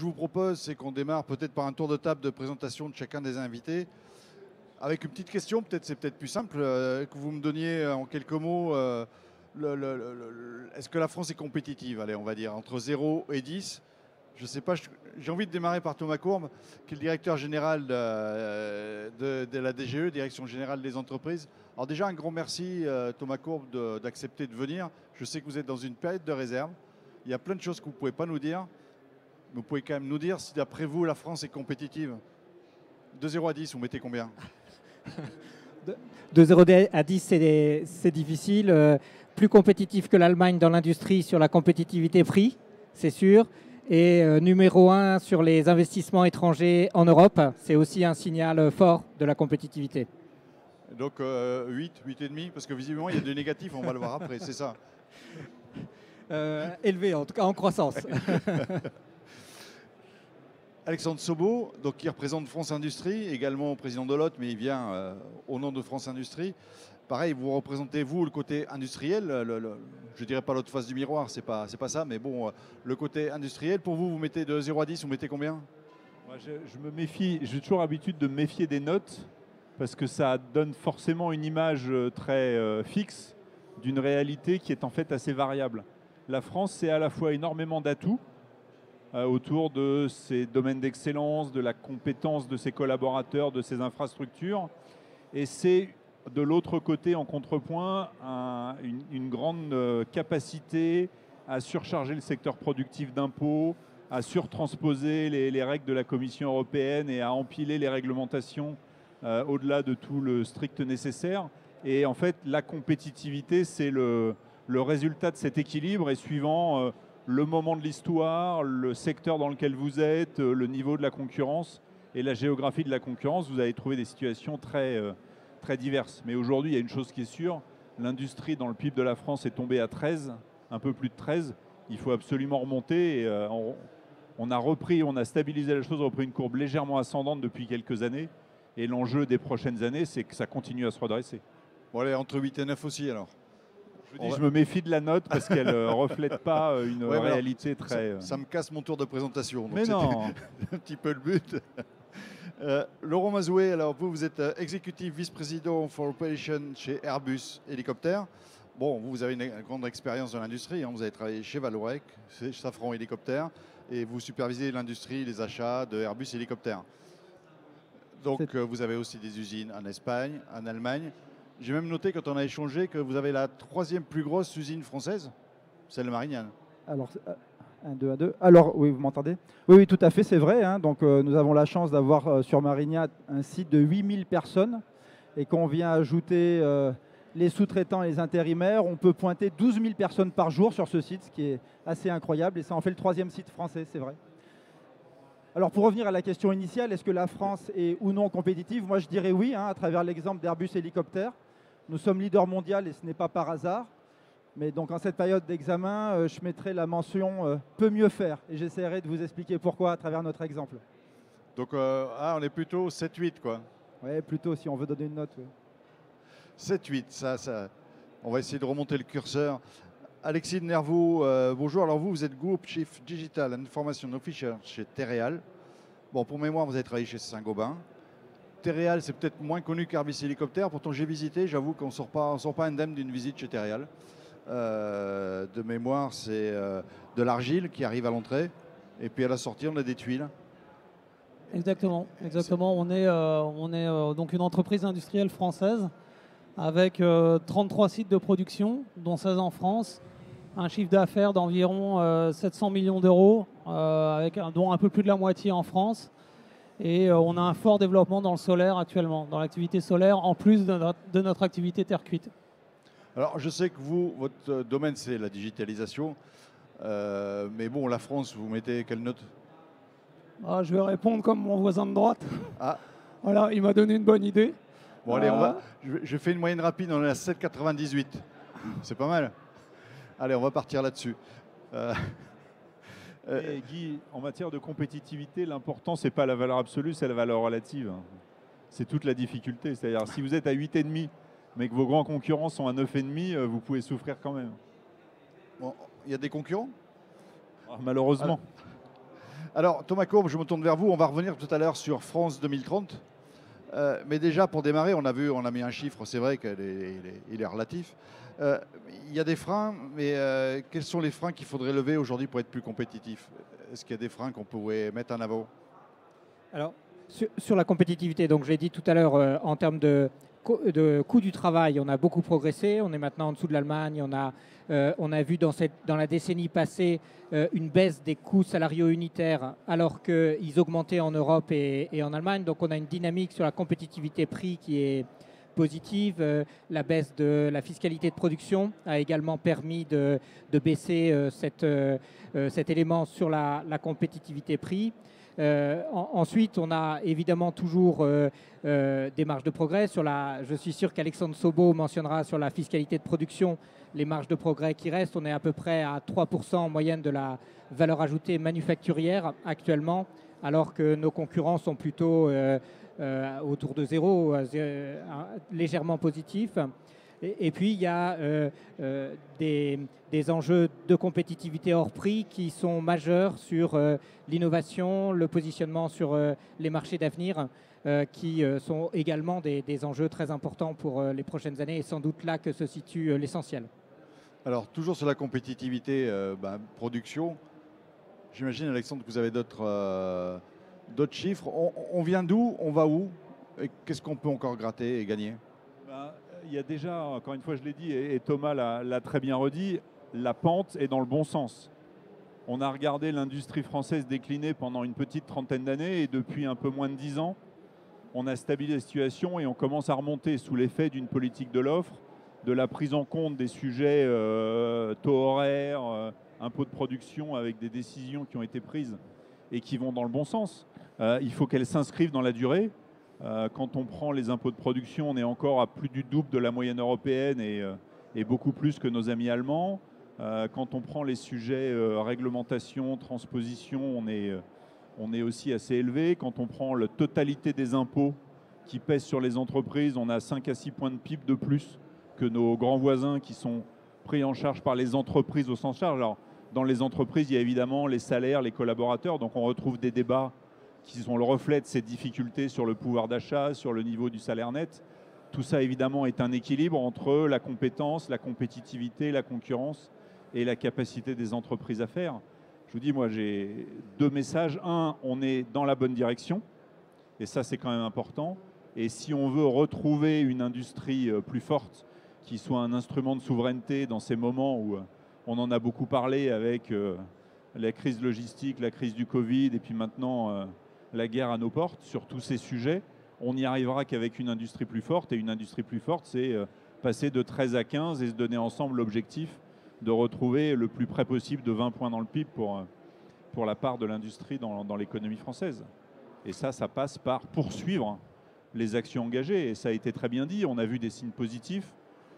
je vous propose, c'est qu'on démarre peut-être par un tour de table de présentation de chacun des invités. Avec une petite question, c'est peut-être plus simple, que vous me donniez en quelques mots, est-ce que la France est compétitive? Allez, on va dire, entre 0 et 10. Je ne sais pas, j'ai envie de démarrer par Thomas Courbe, qui est le directeur général de la DGE, Direction Générale des Entreprises. Alors déjà, un grand merci, Thomas Courbe, d'accepter de venir. Je sais que vous êtes dans une période de réserve. Il y a plein de choses que vous ne pouvez pas nous dire. Mais vous pouvez quand même nous dire si, d'après vous, la France est compétitive. De 0 à 10, vous mettez combien? De 0 à 10, c'est difficile. Plus compétitif que l'Allemagne dans l'industrie sur la compétitivité prix, c'est sûr. Et numéro 1 sur les investissements étrangers en Europe, c'est aussi un signal fort de la compétitivité. Donc 8, 8,5, parce que visiblement il y a des négatifs, on va le voir après, c'est ça. Élevé, en tout cas en croissance. Alexandre Sobo, donc, qui représente France Industrie, également président de l'OT, mais il vient au nom de France Industrie. Pareil, vous représentez, vous, le côté industriel, je ne dirais pas l'autre face du miroir, c'est pas ça, mais bon, le côté industriel, pour vous, vous mettez de 0 à 10, vous mettez combien? Moi, je me méfie, j'ai toujours l'habitude de me méfier des notes, parce que ça donne forcément une image très fixe d'une réalité qui est en fait assez variable. La France, c'est à la fois énormément d'atouts, autour de ses domaines d'excellence, de la compétence de ses collaborateurs, de ses infrastructures. Et c'est de l'autre côté, en contrepoint, une grande capacité à surcharger le secteur productif d'impôts, à surtransposer les règles de la Commission européenne et à empiler les réglementations au-delà de tout le strict nécessaire. Et en fait, la compétitivité, c'est le résultat de cet équilibre et suivant le moment de l'histoire, le secteur dans lequel vous êtes, le niveau de la concurrence et la géographie de la concurrence, vous allez trouver des situations très diverses. Mais aujourd'hui, il y a une chose qui est sûre, l'industrie dans le PIB de la France est tombée à 13, un peu plus de 13. Il faut absolument remonter. Et, on a stabilisé la chose, repris une courbe légèrement ascendante depuis quelques années. Et l'enjeu des prochaines années, c'est que ça continue à se redresser. Bon, allez, entre 8 et 9 aussi, alors. Je me méfie de la note parce qu'elle ne reflète pas une réalité très... Ça me casse mon tour de présentation. Donc mais non. un petit peu le but. Laurent Mazoué, alors vous êtes exécutif vice-président for Operation chez Airbus Hélicoptère. Bon, vous avez une grande expérience dans l'industrie. Hein. Vous avez travaillé chez Vallourec, chez Safran Hélicoptère, et vous supervisez l'industrie, les achats de Airbus Hélicoptère. Donc vous avez aussi des usines en Espagne, en Allemagne. J'ai même noté quand on a échangé que vous avez la 3e plus grosse usine française, celle de Marignane. Alors, 1, 2, 1, 2. Alors, oui, vous m'entendez? Oui, tout à fait, c'est vrai. Hein. Donc, nous avons la chance d'avoir sur Marignane un site de 8000 personnes. Et quand on vient ajouter les sous-traitants et les intérimaires, on peut pointer 12 000 personnes par jour sur ce site, ce qui est assez incroyable. Et ça en fait le 3e site français, c'est vrai. Alors, pour revenir à la question initiale, est-ce que la France est ou non compétitive? Moi, je dirais oui, hein, à travers l'exemple d'Airbus Hélicoptère. Nous sommes leader mondial et ce n'est pas par hasard. Mais donc en cette période d'examen, je mettrai la mention peut mieux faire. Et j'essaierai de vous expliquer pourquoi à travers notre exemple. Donc on est plutôt 7-8 quoi. Oui, plutôt si on veut donner une note. Oui. 7-8, ça, on va essayer de remonter le curseur. Alexis de Nervaux, bonjour. Alors vous êtes Group Chief Digital and Information Officer chez Terreal. Bon, pour mémoire, vous avez travaillé chez Saint-Gobain. Terreal, c'est peut-être moins connu qu'Airbus Hélicoptère. Pourtant, j'ai visité. J'avoue qu'on ne sort pas indemne d'une visite chez Terreal. De mémoire, c'est de l'argile qui arrive à l'entrée. Et puis à la sortie, on a des tuiles. Exactement. On est donc une entreprise industrielle française avec 33 sites de production, dont 16 en France. Un chiffre d'affaires d'environ 700 millions d'euros, dont un peu plus de la moitié en France. Et on a un fort développement dans le solaire actuellement, dans l'activité solaire, en plus de notre activité terre cuite. Alors, je sais que vous, votre domaine, c'est la digitalisation. Mais bon, la France, vous mettez quelle note? Je vais répondre comme mon voisin de droite. Ah. Voilà, il m'a donné une bonne idée. Bon, allez, je fais une moyenne rapide, on est à 7,98. C'est pas mal. Allez, on va partir là-dessus. Guy, en matière de compétitivité, l'important, ce n'est pas la valeur absolue, c'est la valeur relative. C'est toute la difficulté. C'est-à-dire, si vous êtes à 8,5, mais que vos grands concurrents sont à 9,5, vous pouvez souffrir quand même. Bon, il y a des concurrents? Malheureusement. Alors, Thomas Courbe, je me tourne vers vous. On va revenir tout à l'heure sur France 2030. Mais déjà, pour démarrer, on a mis un chiffre, c'est vrai qu'il est relatif. Il y a des freins, mais quels sont les freins qu'il faudrait lever aujourd'hui pour être plus compétitif? Est-ce qu'il y a des freins qu'on pourrait mettre en avant? Alors, sur la compétitivité, donc je l'ai dit tout à l'heure, en termes de coût du travail, on a beaucoup progressé. On est maintenant en dessous de l'Allemagne. On a vu dans la décennie passée une baisse des coûts salariaux unitaires alors qu'ils augmentaient en Europe et en Allemagne. Donc on a une dynamique sur la compétitivité prix qui est positive. La baisse de la fiscalité de production a également permis de baisser cet élément sur la compétitivité prix. Ensuite, on a évidemment toujours des marges de progrès. Je suis sûr qu'Alexandre Sobo mentionnera sur la fiscalité de production les marges de progrès qui restent. On est à peu près à 3% en moyenne de la valeur ajoutée manufacturière actuellement, alors que nos concurrents sont plutôt autour de zéro, légèrement positifs. Et puis, il y a des enjeux de compétitivité hors prix qui sont majeurs sur l'innovation, le positionnement sur les marchés d'avenir, qui sont également des enjeux très importants pour les prochaines années et sans doute là que se situe l'essentiel. Alors, toujours sur la compétitivité production, j'imagine, Alexandre, que vous avez d'autres chiffres. On vient d'où? On va où? Et qu'est-ce qu'on peut encore gratter et gagner? Il y a déjà, encore une fois, je l'ai dit, et Thomas l'a très bien redit, la pente est dans le bon sens. On a regardé l'industrie française décliner pendant une petite trentaine d'années et depuis un peu moins de 10 ans, on a stabilisé la situation et on commence à remonter sous l'effet d'une politique de l'offre, de la prise en compte des sujets taux horaires, impôts de production avec des décisions qui ont été prises et qui vont dans le bon sens. Il faut qu'elles s'inscrivent dans la durée. Quand on prend les impôts de production, on est encore à plus du double de la moyenne européenne et beaucoup plus que nos amis allemands. Quand on prend les sujets réglementation, transposition, on est aussi assez élevé. Quand on prend la totalité des impôts qui pèsent sur les entreprises, on a 5 à 6 points de PIB de plus que nos grands voisins qui sont pris en charge par les entreprises au sens large. Alors, dans les entreprises, il y a évidemment les salaires, les collaborateurs, donc on retrouve des débats qui sont le reflet de ces difficultés sur le pouvoir d'achat, sur le niveau du salaire net. Tout ça, évidemment, est un équilibre entre la compétence, la compétitivité, la concurrence et la capacité des entreprises à faire. Je vous dis, moi, j'ai 2 messages. Un, on est dans la bonne direction, et ça, c'est quand même important. Et si on veut retrouver une industrie plus forte, qui soit un instrument de souveraineté dans ces moments où on en a beaucoup parlé avec la crise logistique, la crise du Covid, et puis maintenant la guerre à nos portes, sur tous ces sujets, on n'y arrivera qu'avec une industrie plus forte. Et une industrie plus forte, c'est passer de 13 à 15 et se donner ensemble l'objectif de retrouver le plus près possible de 20 points dans le PIB pour la part de l'industrie dans l'économie française. Et ça passe par poursuivre les actions engagées. Et ça a été très bien dit, on a vu des signes positifs.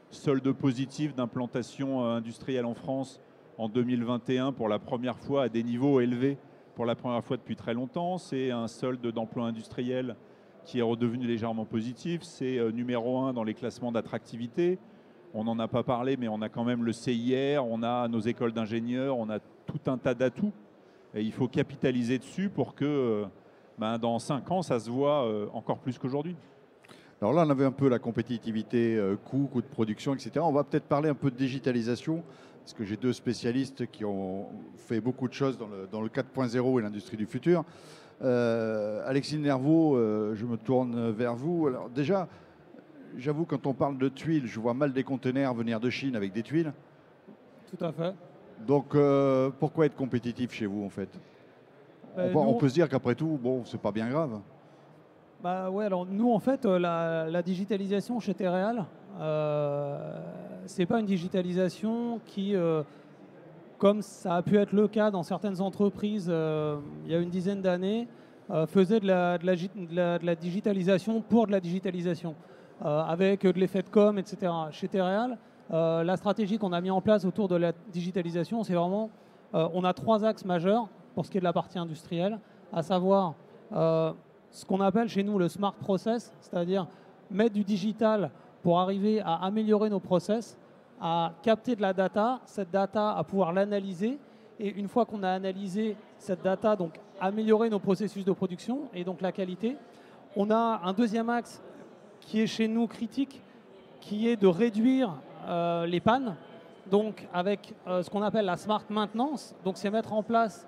Solde positif d'implantation industrielle en France en 2021 pour la première fois à des niveaux élevés pour la première fois depuis très longtemps. C'est un solde d'emploi industriel qui est redevenu légèrement positif. C'est numéro 1 dans les classements d'attractivité. On n'en a pas parlé, mais on a quand même le CIR, on a nos écoles d'ingénieurs, on a tout un tas d'atouts. Et il faut capitaliser dessus pour que dans 5 ans, ça se voit encore plus qu'aujourd'hui. Alors là, on avait un peu la compétitivité, coût de production, etc. On va peut-être parler un peu de digitalisation, parce que j'ai 2 spécialistes qui ont fait beaucoup de choses dans le 4.0 et l'industrie du futur. Alexis Nervaux, je me tourne vers vous. Alors déjà, j'avoue, quand on parle de tuiles, je vois mal des conteneurs venir de Chine avec des tuiles. Tout à fait. Donc, pourquoi être compétitif chez vous, en fait? On peut se dire qu'après tout, bon, c'est pas bien grave. Ouais, alors nous, en fait, la digitalisation chez Terreal, c'est pas une digitalisation qui, comme ça a pu être le cas dans certaines entreprises il y a une dizaine d'années, faisait de la digitalisation pour de la digitalisation, avec de l'effet de com, etc. Chez Terreal, la stratégie qu'on a mis en place autour de la digitalisation, c'est vraiment, on a 3 axes majeurs pour ce qui est de la partie industrielle, à savoir ce qu'on appelle chez nous le smart process, c'est-à-dire mettre du digital pour arriver à améliorer nos process, à capter de la data, cette data à pouvoir l'analyser, et une fois qu'on a analysé cette data, donc améliorer nos processus de production et donc la qualité. On a un deuxième axe qui est chez nous critique, qui est de réduire les pannes, donc avec ce qu'on appelle la smart maintenance. Donc c'est mettre en place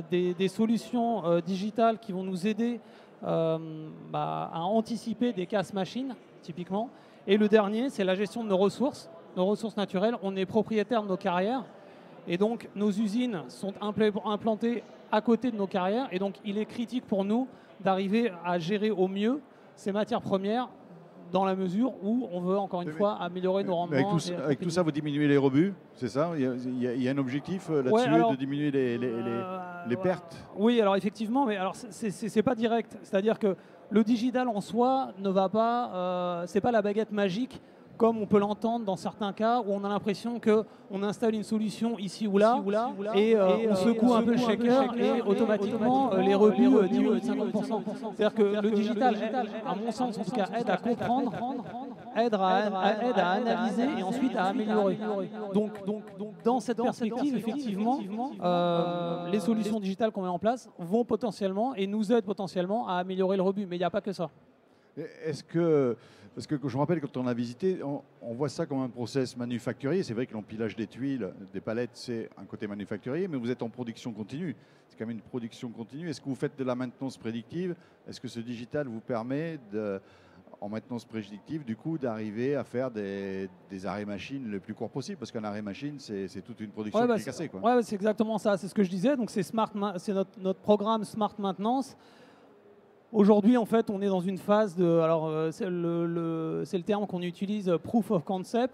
des solutions digitales qui vont nous aider à anticiper des casses machines, typiquement. Et le dernier, c'est la gestion de nos ressources naturelles. On est propriétaire de nos carrières et donc nos usines sont implantées à côté de nos carrières et donc il est critique pour nous d'arriver à gérer au mieux ces matières premières dans la mesure où on veut encore une fois améliorer nos rendements. Avec tout ça, vous diminuez les rebuts, c'est ça? Il y a un objectif là-dessus de diminuer les pertes? Oui, alors effectivement, mais alors c'est pas direct. C'est-à-dire que le digital en soi ne va pas, c'est pas la baguette magique comme on peut l'entendre dans certains cas où on a l'impression qu'on installe une solution ici ou là, et on secoue un peu le shaker et automatiquement les rebuts diminuent de 50%. C'est-à-dire que le digital, à mon sens en tout cas, aide à comprendre, aide à analyser et ensuite à améliorer. Donc dans cette perspective, effectivement, les solutions digitales qu'on met en place vont potentiellement et nous aident potentiellement à améliorer le rebut. Mais il n'y a pas que ça. Est-ce que, parce que je me rappelle quand on a visité, on voit ça comme un process manufacturier. C'est vrai que l'empilage des tuiles, des palettes, c'est un côté manufacturier, mais vous êtes en production continue. C'est quand même une production continue. Est-ce que vous faites de la maintenance prédictive? Est-ce que ce digital vous permet, en maintenance prédictive, du coup, d'arriver à faire des arrêts machines le plus court possible? Parce qu'un arrêt machine, c'est toute une production qui est cassée, quoi. Ouais, c'est exactement ça. C'est ce que je disais. Donc c'est notre programme Smart Maintenance. Aujourd'hui, en fait, on est dans une phase de... Alors, c'est le terme qu'on utilise, Proof of Concept,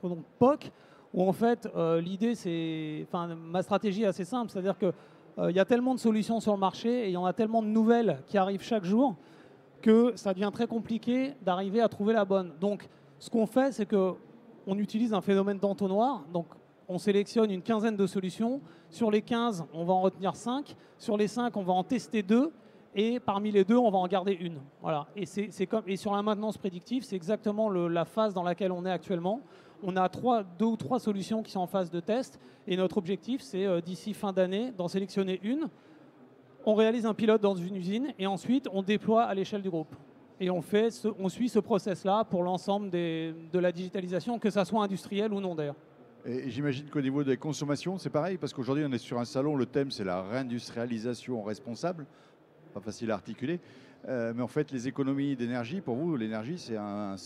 donc POC, où en fait, l'idée, c'est... Enfin, ma stratégie est assez simple, c'est-à-dire qu'il y a tellement de solutions sur le marché et il y en a tellement de nouvelles qui arrivent chaque jour que ça devient très compliqué d'arriver à trouver la bonne. Donc, ce qu'on fait, c'est qu'on utilise un phénomène d'entonnoir. Donc, on sélectionne une quinzaine de solutions. Sur les 15, on va en retenir 5. Sur les 5, on va en tester 2. Et parmi les 2, on va en garder une. Voilà. Et sur la maintenance prédictive, c'est exactement la phase dans laquelle on est actuellement. On a 2 ou 3 solutions qui sont en phase de test. Et notre objectif, c'est d'ici fin d'année, d'en sélectionner une. On réalise un pilote dans une usine et ensuite, on déploie à l'échelle du groupe. Et on suit ce process-là pour l'ensemble de la digitalisation, que ça soit industriel ou non d'ailleurs. Et j'imagine qu'au niveau des consommations, c'est pareil, parce qu'aujourd'hui, on est sur un salon, le thème, c'est la réindustrialisation responsable. Pas facile à articuler, mais en fait les économies d'énergie, pour vous l'énergie c'est un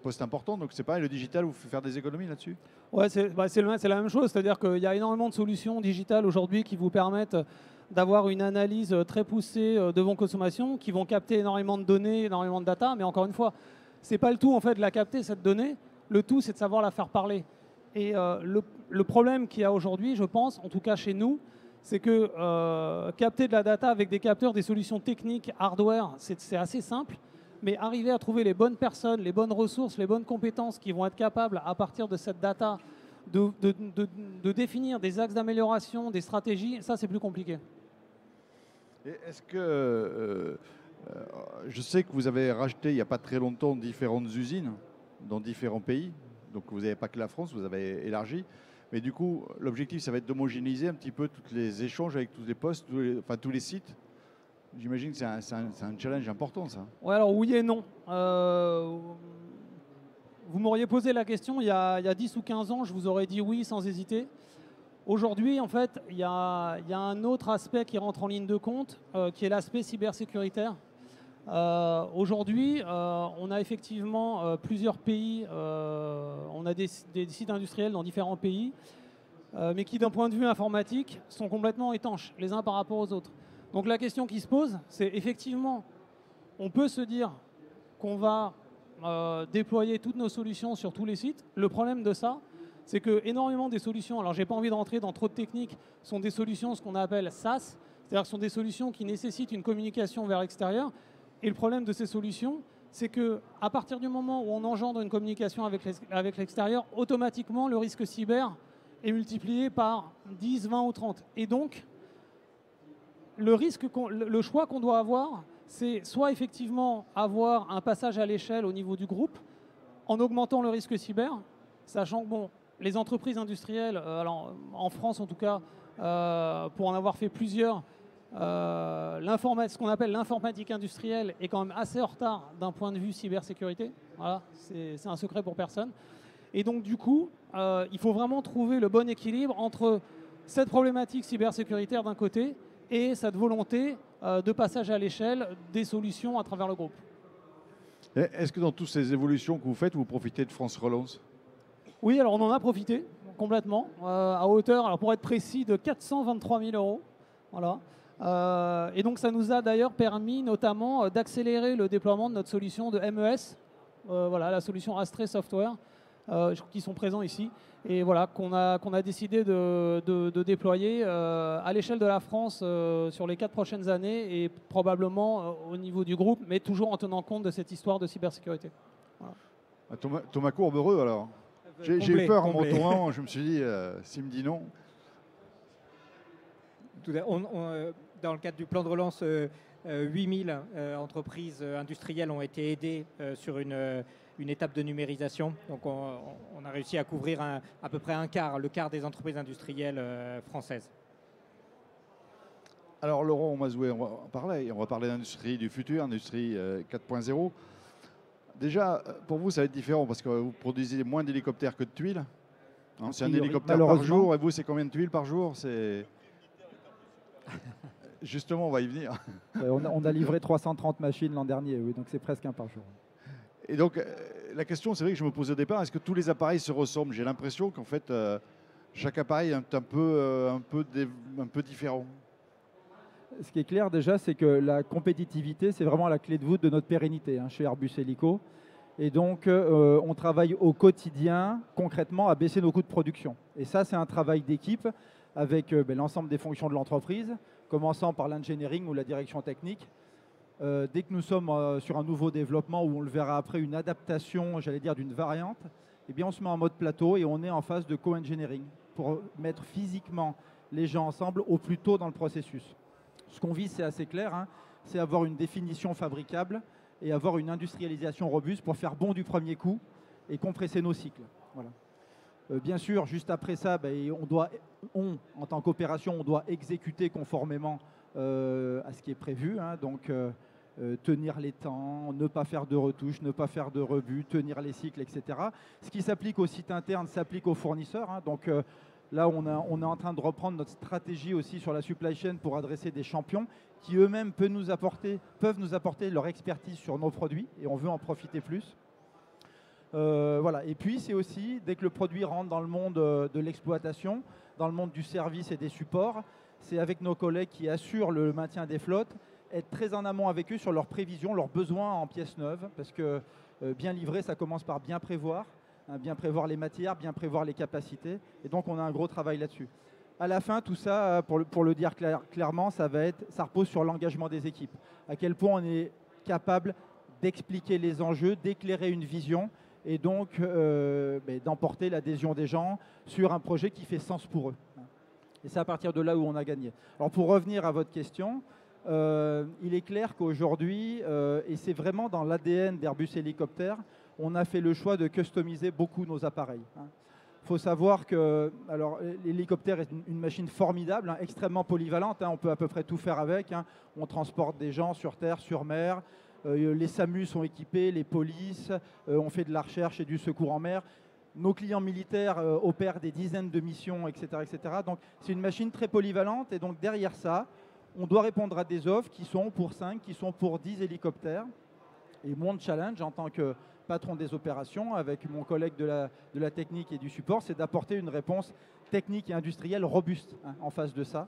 poste important, donc c'est pareil, le digital vous fait faire des économies là-dessus? Ouais, c'est la même chose, c'est-à-dire qu'il y a énormément de solutions digitales aujourd'hui qui vous permettent d'avoir une analyse très poussée de vos consommations, qui vont capter énormément de données, énormément de data, mais encore une fois, c'est pas le tout en fait de la capter cette donnée, le tout c'est de savoir la faire parler. Et le problème qu'il y a aujourd'hui, je pense, en tout cas chez nous, c'est que capter de la data avec des capteurs, des solutions techniques, hardware, c'est assez simple. Mais arriver à trouver les bonnes personnes, les bonnes ressources, les bonnes compétences qui vont être capables, à partir de cette data, de définir des axes d'amélioration, des stratégies, ça c'est plus compliqué. Est-ce que... je sais que vous avez racheté il n'y a pas très longtemps différentes usines dans différents pays. Donc vous n'avez pas que la France, vous avez élargi. Mais du coup, l'objectif, ça va être d'homogénéiser un petit peu tous les échanges avec tous les postes, tous les sites. J'imagine que c'est un challenge important, ça. Ouais, alors oui et non. Vous m'auriez posé la question il y a 10 ou 15 ans, je vous aurais dit oui sans hésiter. Aujourd'hui, en fait, il y a un autre aspect qui rentre en ligne de compte, qui est l'aspect cybersécuritaire. Aujourd'hui, on a effectivement plusieurs pays, on a des sites industriels dans différents pays, mais qui d'un point de vue informatique sont complètement étanches les uns par rapport aux autres. Donc la question qui se pose, c'est effectivement, on peut se dire qu'on va déployer toutes nos solutions sur tous les sites. Le problème de ça, c'est que énormément des solutions, alors j'ai pas envie de rentrer dans trop de techniques, sont des solutions ce qu'on appelle SaaS, c'est-à-dire que ce sont des solutions qui nécessitent une communication vers l'extérieur. Et le problème de ces solutions, c'est qu'à partir du moment où on engendre une communication avec l'extérieur, automatiquement, le risque cyber est multiplié par 10, 20 ou 30. Et donc, le choix qu'on doit avoir, c'est soit effectivement avoir un passage à l'échelle au niveau du groupe, en augmentant le risque cyber, sachant que bon, les entreprises industrielles, alors, en France en tout cas, pour en avoir fait plusieurs, ce qu'on appelle l'informatique industrielle est quand même assez en retard d'un point de vue cybersécurité. Voilà, c'est un secret pour personne. Et donc du coup, il faut vraiment trouver le bon équilibre entre cette problématique cybersécuritaire d'un côté et cette volonté de passage à l'échelle des solutions à travers le groupe. Est-ce que dans toutes ces évolutions que vous faites, vous profitez de France Relance? Oui, alors on en a profité complètement, à hauteur, alors pour être précis, de 423 000 euros. Voilà. Et donc ça nous a d'ailleurs permis notamment d'accélérer le déploiement de notre solution de MES, voilà, la solution Astré Software, qui sont présents ici, et voilà, qu'on a décidé de déployer à l'échelle de la France sur les 4 prochaines années, et probablement au niveau du groupe, mais toujours en tenant compte de cette histoire de cybersécurité. Voilà. Thomas Courbe, heureux alors. J'ai eu peur en m'entourant, je me suis dit, s'il me dit non. Dans le cadre du plan de relance, 8000 entreprises industrielles ont été aidées sur une étape de numérisation. Donc on a réussi à couvrir à peu près le quart des entreprises industrielles françaises. Alors Laurent Mazoué, on va parler d'industrie du futur, industrie 4.0. Déjà, pour vous, ça va être différent parce que vous produisez moins d'hélicoptères que de tuiles. C'est un hélicoptère par jour, et vous, c'est combien de tuiles par jour? Justement, on va y venir. On a livré 330 machines l'an dernier, oui, donc c'est presque un par jour. Et donc, la question, c'est vrai que je me posais au départ, est-ce que tous les appareils se ressemblent? J'ai l'impression qu'en fait, chaque appareil est un peu différent. Ce qui est clair déjà, c'est que la compétitivité, c'est vraiment la clé de voûte de notre pérennité chez Airbus Hélico. Et donc, on travaille au quotidien, concrètement, à baisser nos coûts de production. Et ça, c'est un travail d'équipe avec l'ensemble des fonctions de l'entreprise, commençant par l'engineering ou la direction technique. Dès que nous sommes sur un nouveau développement, où on le verra après, une adaptation, j'allais dire, d'une variante, eh bien, on se met en mode plateau et on est en phase de co-engineering pour mettre physiquement les gens ensemble au plus tôt dans le processus. Ce qu'on vise, c'est assez clair, c'est avoir une définition fabricable et avoir une industrialisation robuste pour faire bon du premier coup et compresser nos cycles. Voilà. Bien sûr, juste après ça, en tant qu'opération, on doit exécuter conformément à ce qui est prévu. Donc, tenir les temps, ne pas faire de retouches, ne pas faire de rebuts, tenir les cycles, etc. Ce qui s'applique au site interne s'applique aux fournisseurs. Donc, là, on est en train de reprendre notre stratégie aussi sur la supply chain pour adresser des champions qui eux-mêmes peuvent nous apporter leur expertise sur nos produits et on veut en profiter plus. Voilà. Et puis, c'est aussi, dès que le produit rentre dans le monde de l'exploitation, dans le monde du service et des supports, c'est avec nos collègues qui assurent le maintien des flottes, être très en amont avec eux sur leurs prévisions, leurs besoins en pièces neuves, parce que bien livrer, ça commence par bien prévoir les matières, bien prévoir les capacités. Et donc, on a un gros travail là-dessus. À la fin, tout ça, pour le dire clairement, ça repose sur l'engagement des équipes. À quel point on est capable d'expliquer les enjeux, d'éclairer une vision et donc d'emporter l'adhésion des gens sur un projet qui fait sens pour eux. Et c'est à partir de là où on a gagné. Alors, pour revenir à votre question, il est clair qu'aujourd'hui, et c'est vraiment dans l'ADN d'Airbus Hélicoptère, on a fait le choix de customiser beaucoup nos appareils. Il faut savoir que l'hélicoptère est une machine formidable, extrêmement polyvalente. On peut à peu près tout faire avec. On transporte des gens sur terre, sur mer. Les SAMU sont équipés, les polices. On fait de la recherche et du secours en mer. Nos clients militaires opèrent des dizaines de missions, etc. etc. Donc c'est une machine très polyvalente. Et donc derrière ça, on doit répondre à des offres qui sont pour 5, qui sont pour 10 hélicoptères. Et mon challenge en tant que patron des opérations, avec mon collègue de la technique et du support, c'est d'apporter une réponse technique et industrielle robuste en face de ça.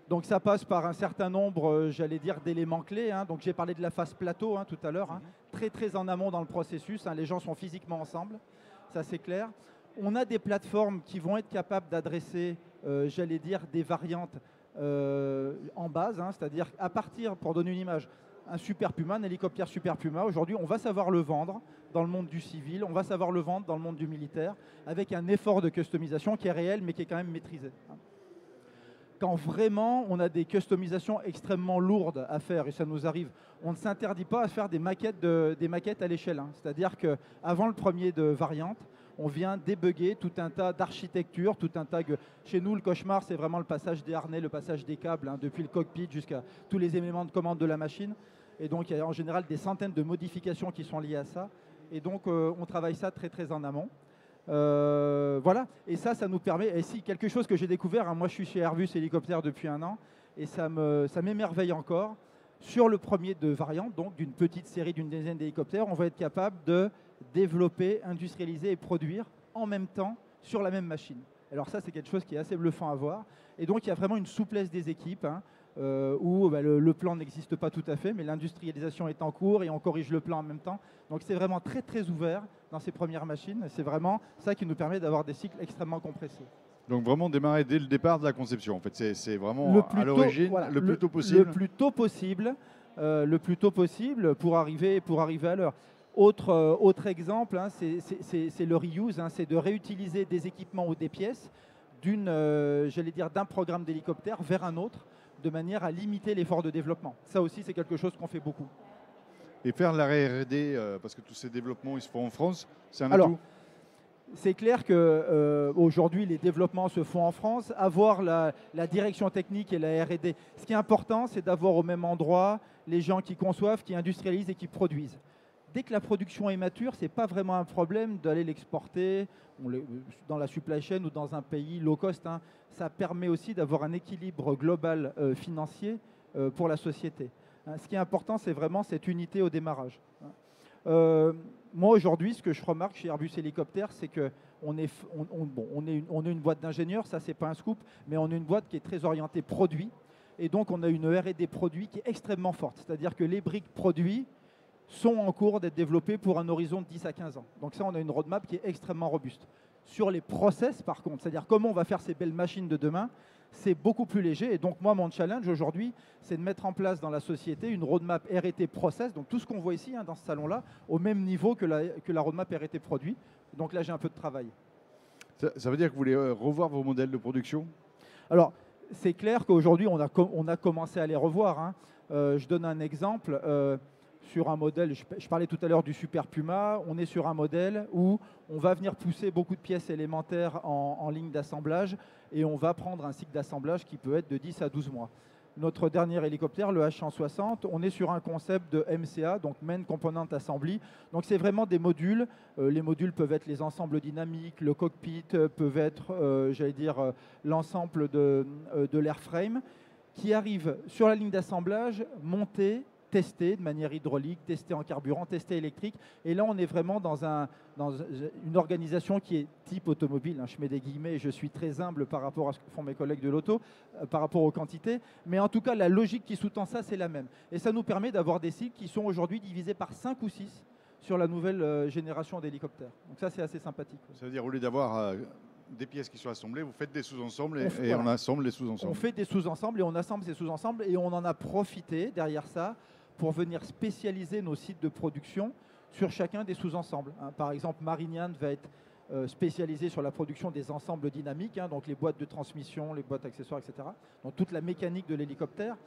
Donc ça passe par un certain nombre, j'allais dire, d'éléments clés. Donc j'ai parlé de la phase plateau tout à l'heure, très très en amont dans le processus. Les gens sont physiquement ensemble, ça c'est clair. On a des plateformes qui vont être capables d'adresser, j'allais dire, des variantes en base, c'est-à-dire à partir, pour donner une image, un Super Puma, un hélicoptère Super Puma, aujourd'hui on va savoir le vendre dans le monde du civil, on va savoir le vendre dans le monde du militaire, avec un effort de customisation qui est réel mais qui est quand même maîtrisé. Quand vraiment on a des customisations extrêmement lourdes à faire, et ça nous arrive, on ne s'interdit pas à faire des maquettes à l'échelle. C'est-à-dire qu'avant le premier de variante, on vient débugger tout un tas d'architectures, tout un tas Chez nous, le cauchemar, c'est vraiment le passage des harnais, le passage des câbles, hein, depuis le cockpit jusqu'à tous les éléments de commande de la machine. Et donc, il y a en général des centaines de modifications qui sont liées à ça. Et donc, on travaille ça très, très en amont. Voilà. Et ça nous permet... Et si, quelque chose que j'ai découvert, hein, moi, je suis chez Airbus Hélicoptère depuis 1 an, et ça m'émerveille encore. Sur le premier de variantes, donc d'une petite série d'une dizaine d'hélicoptères, on va être capable de développer, industrialiser et produire en même temps sur la même machine. Alors ça, c'est quelque chose qui est assez bluffant à voir. Et donc, il y a vraiment une souplesse des équipes, hein, où le plan n'existe pas tout à fait, mais l'industrialisation est en cours et on corrige le plan en même temps. Donc, c'est vraiment très, très ouvert dans ces premières machines. C'est vraiment ça qui nous permet d'avoir des cycles extrêmement compressés. Donc vraiment démarrer dès le départ de la conception. En fait, c'est vraiment à l'origine, voilà, le plus tôt possible. Le plus tôt possible pour arriver à l'heure. Autre exemple, hein, c'est le reuse, hein, c'est de réutiliser des équipements ou des pièces d'un programme d'hélicoptère vers un autre, de manière à limiter l'effort de développement. Ça aussi, c'est quelque chose qu'on fait beaucoup. Et faire la R&D, parce que tous ces développements, ils se font en France, c'est un atout. C'est clair qu'aujourd'hui, les développements se font en France. Avoir la direction technique et la R&D, ce qui est important, c'est d'avoir au même endroit les gens qui conçoivent, qui industrialisent et qui produisent. Dès que la production est mature, ce n'est pas vraiment un problème d'aller l'exporter dans la supply chain ou dans un pays low cost, hein. Ça permet aussi d'avoir un équilibre global financier pour la société. Hein. Ce qui est important, c'est vraiment cette unité au démarrage. Moi, aujourd'hui, ce que je remarque chez Airbus Hélicoptère, c'est qu'on est une boîte d'ingénieurs, ça, c'est pas un scoop, mais on est une boîte qui est très orientée produit. Et donc, on a une R&D produit qui est extrêmement forte. C'est-à-dire que les briques produits sont en cours d'être développées pour un horizon de 10 à 15 ans. Donc ça, on a une roadmap qui est extrêmement robuste. Sur les process, par contre, c'est-à-dire comment on va faire ces belles machines de demain, c'est beaucoup plus léger. Et donc, moi, mon challenge aujourd'hui, c'est de mettre en place dans la société une roadmap R&D process, donc tout ce qu'on voit ici, hein, dans ce salon-là, au même niveau que la roadmap R&D produit. Donc là, j'ai un peu de travail. Ça veut dire que vous voulez revoir vos modèles de production ? Alors, c'est clair qu'aujourd'hui, on a commencé à les revoir, hein. Je donne un exemple. Sur un modèle, je parlais tout à l'heure du Super Puma, on est sur un modèle où on va venir pousser beaucoup de pièces élémentaires en ligne d'assemblage et on va prendre un cycle d'assemblage qui peut être de 10 à 12 mois. Notre dernier hélicoptère, le H160, on est sur un concept de MCA, donc Main Component Assembly. Donc c'est vraiment des modules. Les modules peuvent être les ensembles dynamiques, le cockpit, peuvent être, l'ensemble de l'airframe qui arrive sur la ligne d'assemblage, monté, testé de manière hydraulique, testé en carburant, testé électrique. Et là, on est vraiment dans une organisation qui est type automobile. Je mets des guillemets et je suis très humble par rapport à ce que font mes collègues de l'auto, par rapport aux quantités. Mais en tout cas, la logique qui sous-tend ça, c'est la même. Et ça nous permet d'avoir des cycles qui sont aujourd'hui divisés par 5 ou 6 sur la nouvelle génération d'hélicoptères. Donc ça, c'est assez sympathique. Ça veut dire, au lieu d'avoir des pièces qui sont assemblées, vous faites des sous-ensembles et on assemble les sous-ensembles. On fait des sous-ensembles et on assemble ces sous-ensembles et on en a profité derrière ça pour venir spécialiser nos sites de production sur chacun des sous-ensembles. Par exemple, Marignane va être spécialisé sur la production des ensembles dynamiques, hein, donc les boîtes de transmission, les boîtes accessoires, etc. Donc toute la mécanique de l'hélicoptère.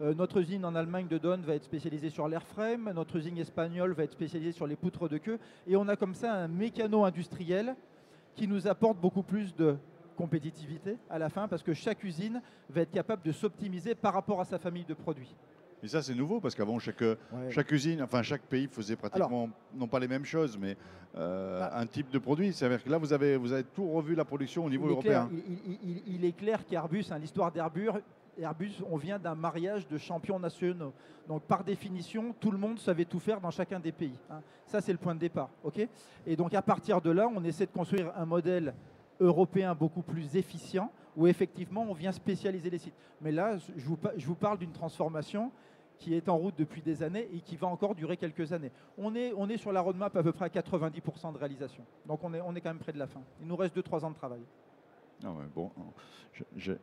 Notre usine en Allemagne de Donn va être spécialisée sur l'airframe. Notre usine espagnole va être spécialisée sur les poutres de queue. Et on a comme ça un mécano industriel qui nous apporte beaucoup plus de compétitivité à la fin parce que chaque usine va être capable de s'optimiser par rapport à sa famille de produits. Et ça, c'est nouveau parce qu'avant, chaque usine, enfin chaque pays faisait pratiquement, non pas les mêmes choses, mais un type de produit. C'est-à-dire que là, vous avez tout revu la production au niveau européen. Il est clair qu'Airbus, hein, l'histoire d'Airbus, on vient d'un mariage de champions nationaux. Donc, par définition, tout le monde savait tout faire dans chacun des pays. Hein. Ça, c'est le point de départ. Okay, et donc, à partir de là, on essaie de construire un modèle européen beaucoup plus efficient où, effectivement, on vient spécialiser les sites. Mais là, je vous parle d'une transformation qui est en route depuis des années et qui va encore durer quelques années. On est sur la roadmap à peu près à 90% de réalisation. Donc, on est quand même près de la fin. Il nous reste 2-3 ans de travail. Ah ouais, bon,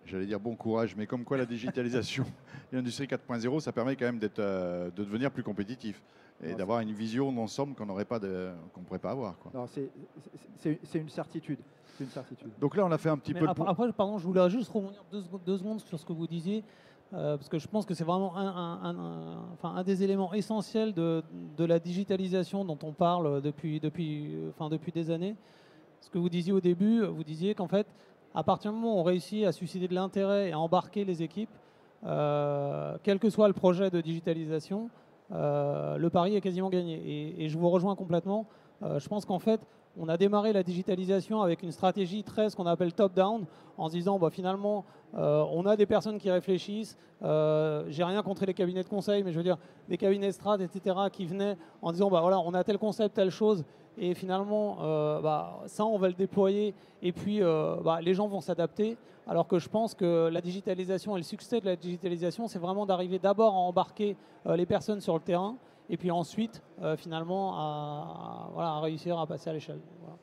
j'allais dire bon courage, mais comme quoi la digitalisation et l'industrie 4.0, ça permet quand même de devenir plus compétitif et d'avoir une vision d'ensemble qu'on ne pourrait pas avoir. Quoi. C'est une certitude. C'est une certitude. Donc là, on a fait un petit peu. Après, pardon, je voulais juste revenir deux secondes sur ce que vous disiez, parce que je pense que c'est vraiment un des éléments essentiels de la digitalisation dont on parle depuis des années. Ce que vous disiez au début, vous disiez qu'en fait, à partir du moment où on réussit à susciter de l'intérêt et à embarquer les équipes, quel que soit le projet de digitalisation, le pari est quasiment gagné. Et je vous rejoins complètement. Je pense qu'en fait, on a démarré la digitalisation avec une stratégie très, ce qu'on appelle top-down, en se disant finalement, on a des personnes qui réfléchissent. J'ai rien contre les cabinets de conseil, mais je veux dire, des cabinets de strat, etc., qui venaient en disant, voilà, on a tel concept, telle chose, et finalement, ça, on va le déployer, et puis les gens vont s'adapter. Alors que je pense que la digitalisation et le succès de la digitalisation, c'est vraiment d'arriver d'abord à embarquer les personnes sur le terrain, et puis ensuite, finalement, à réussir à passer à l'échelle. Voilà.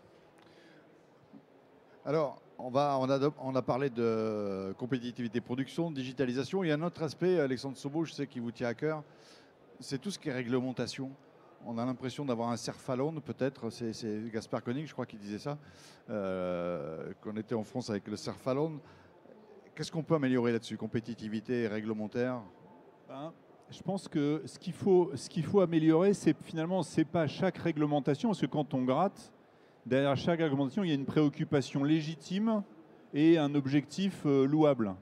Alors, on a parlé de compétitivité, production, digitalisation. Il y a un autre aspect, Alexandre Sobo, je sais qu'il vous tient à cœur, c'est tout ce qui est réglementation. On a l'impression d'avoir un cerf-à-l'âne, peut-être, c'est Gaspard Koenig, je crois qu'il disait ça, qu'on était en France avec le cerf-à-l'âne. Qu'est-ce qu'on peut améliorer là-dessus, compétitivité et réglementaire? Je pense que ce qu'il faut améliorer, c'est finalement, c'est pas chaque réglementation, parce que quand on gratte, derrière chaque réglementation, il y a une préoccupation légitime et un objectif louable.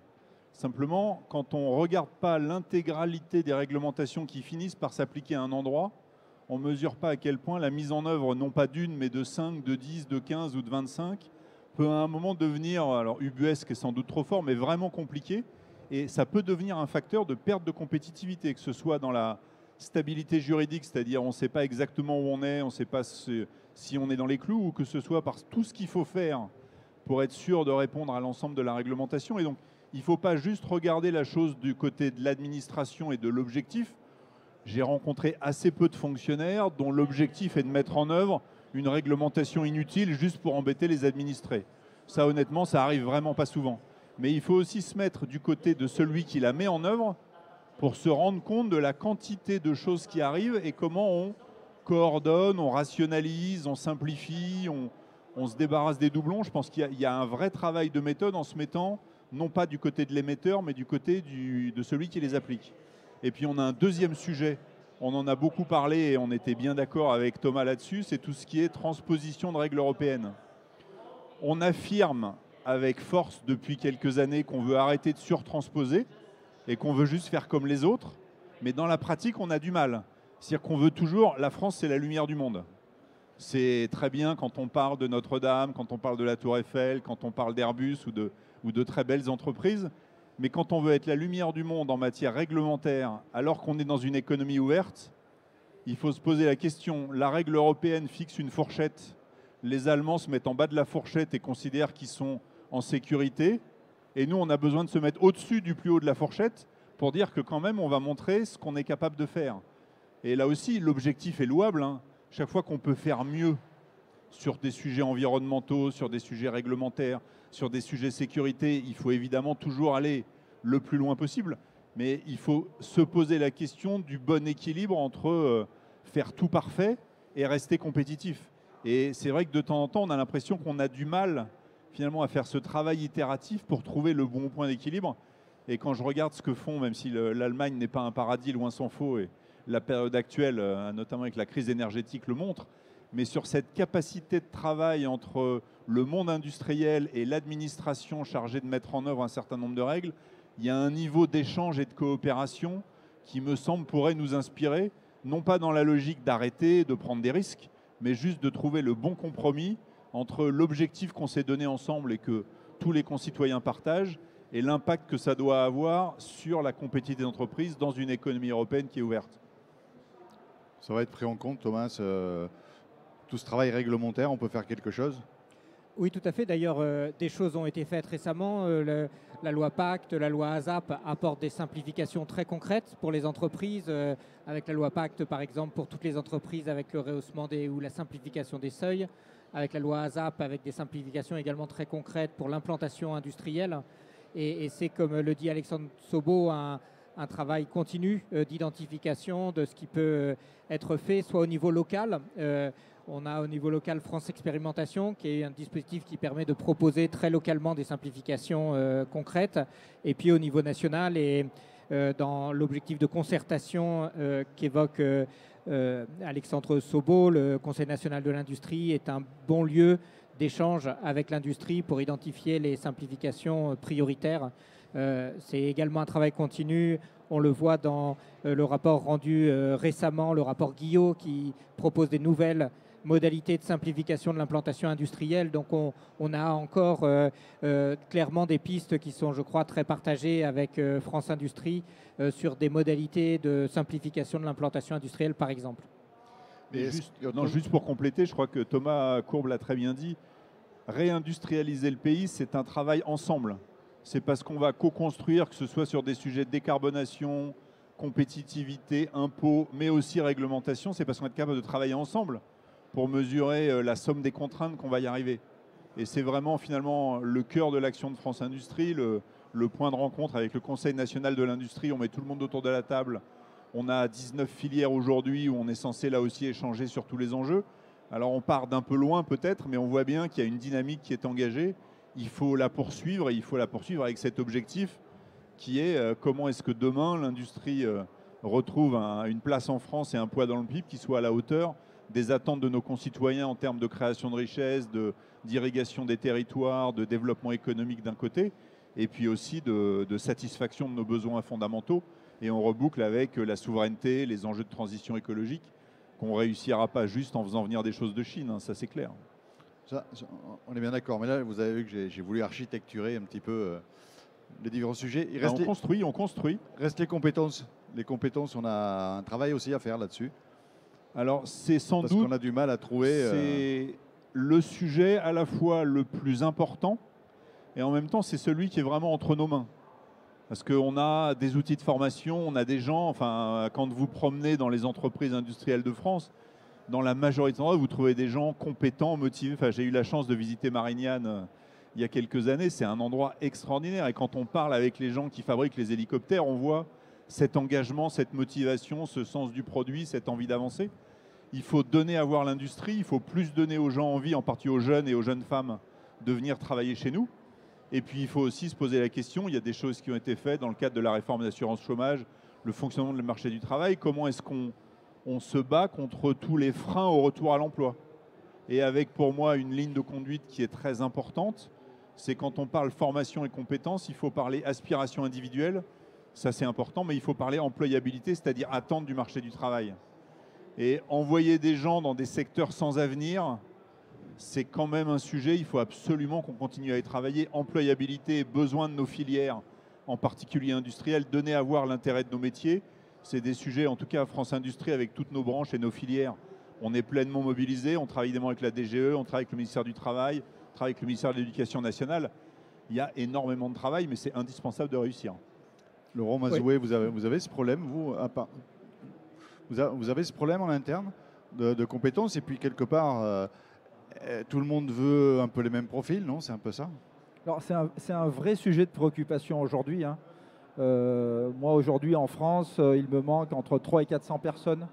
Simplement, quand on ne regarde pas l'intégralité des réglementations qui finissent par s'appliquer à un endroit, on ne mesure pas à quel point la mise en œuvre, non pas d'une, mais de 5, de 10, de 15 ou de 25, peut à un moment devenir, alors ubuesque est sans doute trop fort, mais vraiment compliqué. Et ça peut devenir un facteur de perte de compétitivité, que ce soit dans la stabilité juridique, c'est-à-dire on ne sait pas exactement où on est, on ne sait pas si on est dans les clous, ou que ce soit par tout ce qu'il faut faire pour être sûr de répondre à l'ensemble de la réglementation. Et donc, il ne faut pas juste regarder la chose du côté de l'administration et de l'objectif. J'ai rencontré assez peu de fonctionnaires dont l'objectif est de mettre en œuvre une réglementation inutile juste pour embêter les administrés. Ça, honnêtement, ça arrive vraiment pas souvent. Mais il faut aussi se mettre du côté de celui qui la met en œuvre pour se rendre compte de la quantité de choses qui arrivent et comment on coordonne, on rationalise, on simplifie, on se débarrasse des doublons. Je pense qu'il y a un vrai travail de méthode en se mettant, non pas du côté de l'émetteur, mais du côté de celui qui les applique. Et puis on a un deuxième sujet, on en a beaucoup parlé et on était bien d'accord avec Thomas là-dessus, c'est tout ce qui est transposition de règles européennes. On affirme avec force depuis quelques années qu'on veut arrêter de surtransposer et qu'on veut juste faire comme les autres, mais dans la pratique, on a du mal. C'est-à-dire qu'on veut toujours, la France, c'est la lumière du monde. C'est très bien quand on parle de Notre-Dame, quand on parle de la Tour Eiffel, quand on parle d'Airbus ou de très belles entreprises, mais quand on veut être la lumière du monde en matière réglementaire, alors qu'on est dans une économie ouverte, il faut se poser la question, la règle européenne fixe une fourchette, les Allemands se mettent en bas de la fourchette et considèrent qu'ils sont en sécurité, et nous, on a besoin de se mettre au-dessus du plus haut de la fourchette pour dire que quand même, on va montrer ce qu'on est capable de faire. Et là aussi, l'objectif est louable. Chaque fois qu'on peut faire mieux sur des sujets environnementaux, sur des sujets réglementaires, sur des sujets sécurité, il faut évidemment toujours aller le plus loin possible. Mais il faut se poser la question du bon équilibre entre faire tout parfait et rester compétitif. Et c'est vrai que de temps en temps, on a l'impression qu'on a du mal finalement à faire ce travail itératif pour trouver le bon point d'équilibre. Et quand je regarde ce que font, même si l'Allemagne n'est pas un paradis, loin s'en faut, et la période actuelle, notamment avec la crise énergétique, le montre, mais sur cette capacité de travail entre le monde industriel et l'administration chargée de mettre en œuvre un certain nombre de règles, il y a un niveau d'échange et de coopération qui me semble pourrait nous inspirer, non pas dans la logique d'arrêter, de prendre des risques, mais juste de trouver le bon compromis entre l'objectif qu'on s'est donné ensemble et que tous les concitoyens partagent et l'impact que ça doit avoir sur la compétitivité d'entreprise dans une économie européenne qui est ouverte. Ça va être pris en compte, Thomas, tout ce travail réglementaire, on peut faire quelque chose? Oui, tout à fait. D'ailleurs, des choses ont été faites récemment. La loi Pacte, la loi ASAP apportent des simplifications très concrètes pour les entreprises. Avec la loi Pacte, par exemple, pour toutes les entreprises avec le rehaussement ou la simplification des seuils. Avec la loi ASAP, avec des simplifications également très concrètes pour l'implantation industrielle. Et c'est, comme le dit Alexandre Sobo, un travail continu d'identification de ce qui peut être fait, soit au niveau local. On a au niveau local France Expérimentation, qui est un dispositif qui permet de proposer très localement des simplifications concrètes. Et puis au niveau national, et dans l'objectif de concertation qu'évoque Alexandre Sobo, le Conseil national de l'industrie est un bon lieu d'échanges avec l'industrie pour identifier les simplifications prioritaires. C'est également un travail continu. On le voit dans le rapport rendu récemment, le rapport Guillot, qui propose des nouvelles modalités de simplification de l'implantation industrielle. Donc on a encore clairement des pistes qui sont, je crois, très partagées avec France Industrie sur des modalités de simplification de l'implantation industrielle, par exemple. Mais juste pour compléter, je crois que Thomas Courbe l'a très bien dit, réindustrialiser le pays, c'est un travail ensemble. C'est parce qu'on va co-construire, que ce soit sur des sujets de décarbonation, compétitivité, impôts, mais aussi réglementation, c'est parce qu'on est capable de travailler ensemble pour mesurer la somme des contraintes qu'on va y arriver. Et c'est vraiment finalement le cœur de l'action de France Industrie, le point de rencontre avec le Conseil national de l'industrie. On met tout le monde autour de la table. On a 19 filières aujourd'hui où on est censé là aussi échanger sur tous les enjeux. Alors on part d'un peu loin peut-être, mais on voit bien qu'il y a une dynamique qui est engagée. Il faut la poursuivre et il faut la poursuivre avec cet objectif qui est comment est-ce que demain l'industrie retrouve une place en France et un poids dans le PIB qui soit à la hauteur des attentes de nos concitoyens en termes de création de richesses, d'irrigation des territoires, de développement économique d'un côté, et puis aussi de satisfaction de nos besoins fondamentaux. Et on reboucle avec la souveraineté, les enjeux de transition écologique, qu'on ne réussira pas juste en faisant venir des choses de Chine, hein, ça c'est clair. Ça, on est bien d'accord, mais là vous avez vu que j'ai voulu architecturer un petit peu les différents sujets. On construit. Reste les compétences. Les compétences, on a un travail aussi à faire là-dessus. Alors c'est sans doute... Parce qu'on a du mal à trouver... C'est le sujet à la fois le plus important et en même temps c'est celui qui est vraiment entre nos mains. Parce qu'on a des outils de formation, on a des gens, enfin quand vous promenez dans les entreprises industrielles de France, dans la majorité d'endroits, vous trouvez des gens compétents, motivés. Enfin, j'ai eu la chance de visiter Marignane il y a quelques années, c'est un endroit extraordinaire. Et quand on parle avec les gens qui fabriquent les hélicoptères, on voit cet engagement, cette motivation, ce sens du produit, cette envie d'avancer. Il faut donner à voir l'industrie, il faut plus donner aux gens envie, en particulier aux jeunes et aux jeunes femmes, de venir travailler chez nous. Et puis il faut aussi se poser la question, il y a des choses qui ont été faites dans le cadre de la réforme d'assurance chômage, le fonctionnement du marché du travail, comment est-ce qu'on se bat contre tous les freins au retour à l'emploi. Et avec pour moi une ligne de conduite qui est très importante, c'est quand on parle formation et compétences, il faut parler aspiration individuelle, ça c'est important, mais il faut parler employabilité, c'est-à-dire attente du marché du travail. Et envoyer des gens dans des secteurs sans avenir, c'est quand même un sujet, il faut absolument qu'on continue à y travailler. Employabilité, besoin de nos filières, en particulier industrielles, donner à voir l'intérêt de nos métiers. C'est des sujets, en tout cas à France Industrie, avec toutes nos branches et nos filières. On est pleinement mobilisés, on travaille évidemment avec la DGE, on travaille avec le ministère du Travail, on travaille avec le ministère de l'Éducation nationale. Il y a énormément de travail, mais c'est indispensable de réussir. Laurent Mazoué, oui. vous avez ce problème, vous avez ce problème en interne de compétences, et puis quelque part, tout le monde veut un peu les mêmes profils, non? C'est un peu ça? Alors c'est un vrai sujet de préoccupation aujourd'hui, hein. Moi aujourd'hui en France, il me manque entre 300 et 400 personnes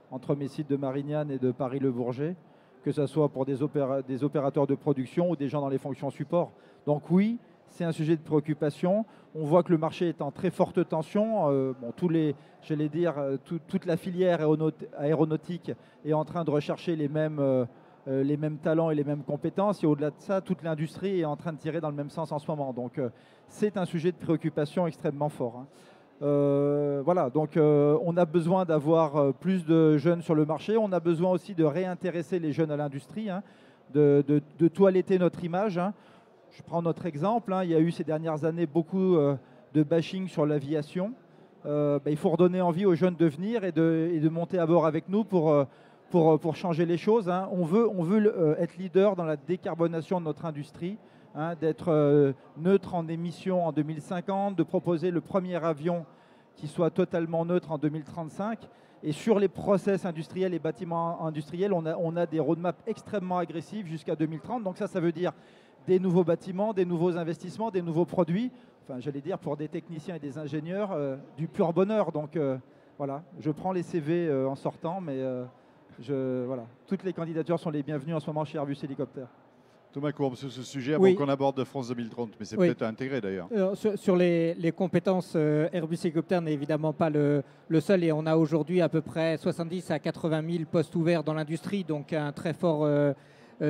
entre mes sites de Marignane et de Paris-le-Bourget, que ce soit pour des opérateurs de production ou des gens dans les fonctions support. Donc oui, c'est un sujet de préoccupation. On voit que le marché est en très forte tension. Toute la filière aéronautique est en train de rechercher les mêmes talents et les mêmes compétences. Et au-delà de ça, toute l'industrie est en train de tirer dans le même sens en ce moment. Donc c'est un sujet de préoccupation extrêmement fort, hein. On a besoin d'avoir plus de jeunes sur le marché. On a besoin aussi de réintéresser les jeunes à l'industrie, hein, de toiletter notre image, hein. Je prends notre exemple, hein. Il y a eu ces dernières années beaucoup de bashing sur l'aviation. Il faut redonner envie aux jeunes de venir et de monter à bord avec nous pour changer les choses, hein. On veut être leader dans la décarbonation de notre industrie, hein, d'être neutre en émissions en 2050, de proposer le premier avion qui soit totalement neutre en 2035. Et sur les process industriels et bâtiments industriels, on a des roadmaps extrêmement agressifs jusqu'à 2030. Donc ça veut dire des nouveaux bâtiments, des nouveaux investissements, des nouveaux produits. Enfin, j'allais dire pour des techniciens et des ingénieurs, du pur bonheur. Donc voilà, je prends les CV en sortant, mais toutes les candidatures sont les bienvenues en ce moment chez Airbus Hélicoptère. Thomas Courbe, sur ce sujet, avant qu'on aborde de France 2030, mais c'est peut-être intégré d'ailleurs. Sur les compétences, Airbus Hélicoptère n'est évidemment pas le seul, et on a aujourd'hui à peu près 70 à 80 000 postes ouverts dans l'industrie, donc un très fort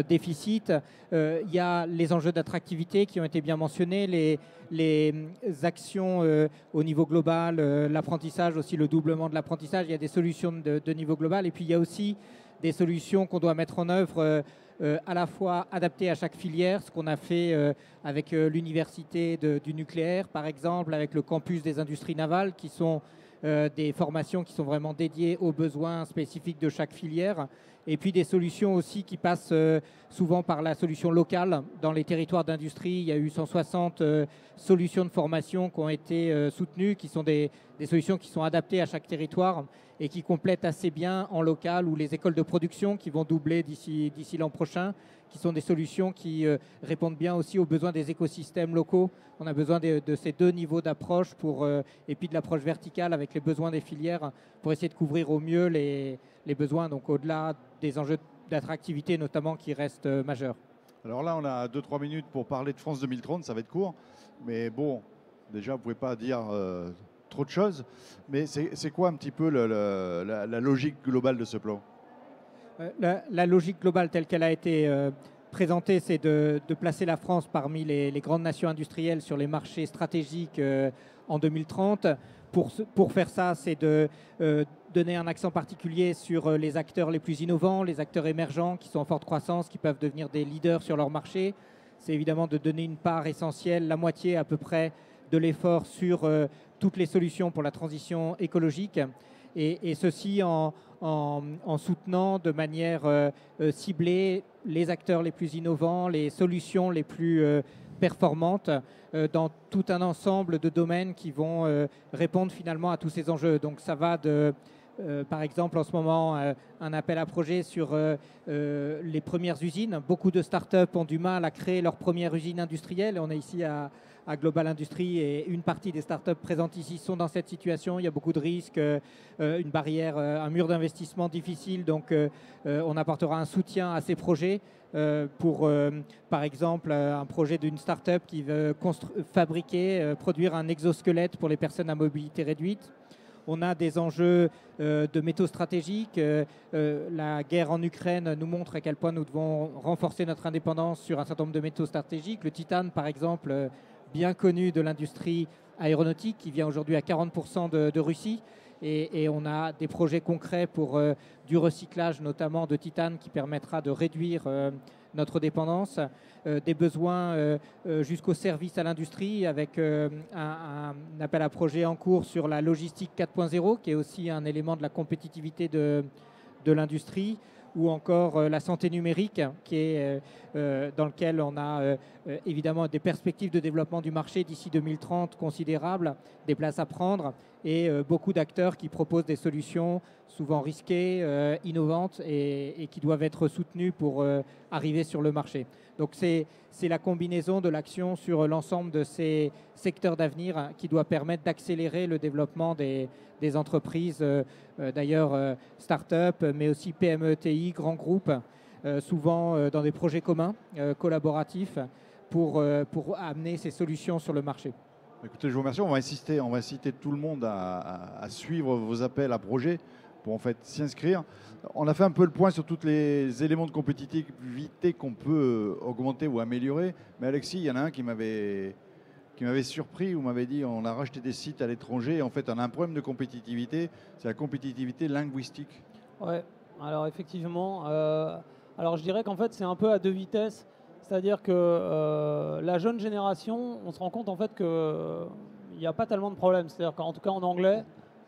déficit. Il y a les enjeux d'attractivité qui ont été bien mentionnés, les actions au niveau global, l'apprentissage aussi, le doublement de l'apprentissage. Il y a des solutions de niveau global et puis il y a aussi des solutions qu'on doit mettre en œuvre à la fois adaptées à chaque filière, ce qu'on a fait avec l'université du nucléaire par exemple, avec le campus des industries navales qui sont des formations qui sont vraiment dédiées aux besoins spécifiques de chaque filière. Et puis des solutions aussi qui passent souvent par la solution locale. Dans les territoires d'industrie, il y a eu 160 solutions de formation qui ont été soutenues, qui sont des solutions qui sont adaptées à chaque territoire et qui complètent assez bien en local, ou les écoles de production qui vont doubler d'ici l'an prochain, qui sont des solutions qui répondent bien aussi aux besoins des écosystèmes locaux. On a besoin de ces deux niveaux d'approche et puis de l'approche verticale avec les besoins des filières pour essayer de couvrir au mieux les besoins, donc au-delà des enjeux d'attractivité notamment qui restent majeurs. Alors là, on a 2-3 minutes pour parler de France 2030, ça va être court. Mais bon, déjà, vous ne pouvez pas dire trop de choses. Mais c'est quoi un petit peu la logique globale de ce plan ? La logique globale telle qu'elle a été présentée, c'est de placer la France parmi les grandes nations industrielles sur les marchés stratégiques en 2030. Pour faire ça, c'est de donner un accent particulier sur les acteurs les plus innovants, les acteurs émergents qui sont en forte croissance, qui peuvent devenir des leaders sur leur marché. C'est évidemment de donner une part essentielle, la moitié à peu près de l'effort sur toutes les solutions pour la transition écologique. Et ceci en soutenant de manière ciblée les acteurs les plus innovants, les solutions les plus performantes dans tout un ensemble de domaines qui vont répondre finalement à tous ces enjeux. Donc ça va par exemple en ce moment un appel à projet sur les premières usines. Beaucoup de startups ont du mal à créer leur première usine industrielle. On est ici à Global Industries et une partie des startups présentes ici sont dans cette situation. Il y a beaucoup de risques, une barrière, un mur d'investissement difficile. Donc on apportera un soutien à ces projets pour, par exemple, un projet d'une startup qui veut fabriquer, produire un exosquelette pour les personnes à mobilité réduite. On a des enjeux de métaux stratégiques. La guerre en Ukraine nous montre à quel point nous devons renforcer notre indépendance sur un certain nombre de métaux stratégiques. Le titane, par exemple, bien connu de l'industrie aéronautique, qui vient aujourd'hui à 40% de Russie. Et on a des projets concrets pour du recyclage, notamment de titane, qui permettra de réduire notre dépendance. Des besoins jusqu'au service à l'industrie, avec un appel à projet en cours sur la logistique 4.0, qui est aussi un élément de la compétitivité de l'industrie, ou encore la santé numérique, qui est, dans lequel on a évidemment des perspectives de développement du marché d'ici 2030 considérables, des places à prendre, et beaucoup d'acteurs qui proposent des solutions souvent risquées, innovantes, et qui doivent être soutenues pour arriver sur le marché. Donc c'est la combinaison de l'action sur l'ensemble de ces secteurs d'avenir qui doit permettre d'accélérer le développement des entreprises, d'ailleurs start-up, mais aussi PME, TI, grands groupes, souvent dans des projets communs, collaboratifs, pour amener ces solutions sur le marché. Écoutez, je vous remercie. On va inciter tout le monde à suivre vos appels à projets pour en fait s'y inscrire. On a fait un peu le point sur tous les éléments de compétitivité qu'on peut augmenter ou améliorer. Mais Alexis, il y en a un qui m'avait surpris, où m'avait dit on a racheté des sites à l'étranger. Et en fait, on a un problème de compétitivité, c'est la compétitivité linguistique. Ouais, alors effectivement, alors je dirais qu'en fait c'est un peu à deux vitesses. C'est-à-dire que la jeune génération, on se rend compte en fait qu'il n'y a pas tellement de problèmes. C'est-à-dire qu'en tout cas en anglais,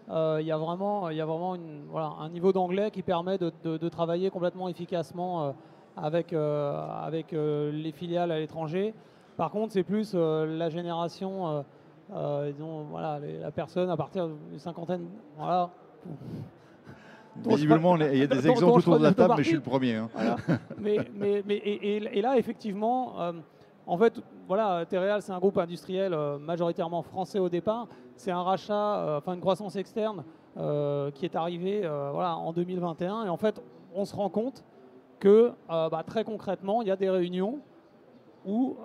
il y a vraiment un niveau d'anglais qui permet de travailler complètement efficacement avec les filiales à l'étranger. Par contre, c'est plus la génération, disons, voilà, la personne à partir d'une cinquantaine, voilà. Visiblement, il y a des exemples autour de la table, mais je suis le premier. Hein. Voilà. Et là, effectivement, en fait, voilà, Terreal, c'est un groupe industriel majoritairement français au départ. C'est un rachat, une croissance externe qui est arrivée en 2021. Et en fait, on se rend compte que très concrètement, il y a des réunions où,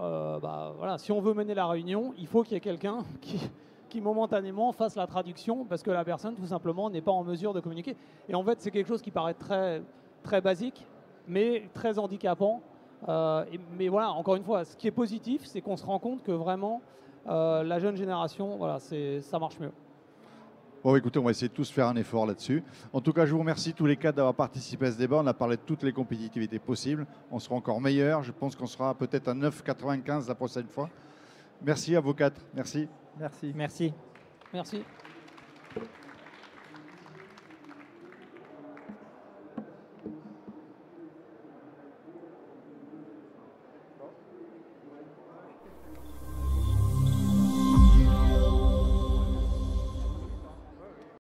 si on veut mener la réunion, il faut qu'il y ait quelqu'un qui momentanément fasse la traduction parce que la personne, tout simplement, n'est pas en mesure de communiquer. Et en fait, c'est quelque chose qui paraît très, très basique, mais très handicapant. Mais voilà, encore une fois, ce qui est positif, c'est qu'on se rend compte que vraiment, la jeune génération, voilà, ça marche mieux. Bon, écoutez, on va essayer de tous faire un effort là-dessus. En tout cas, je vous remercie tous les quatre d'avoir participé à ce débat. On a parlé de toutes les compétitivités possibles. On sera encore meilleurs. Je pense qu'on sera peut-être à 9,95 la prochaine fois. Merci à vous quatre. Merci. Merci. Merci. Merci.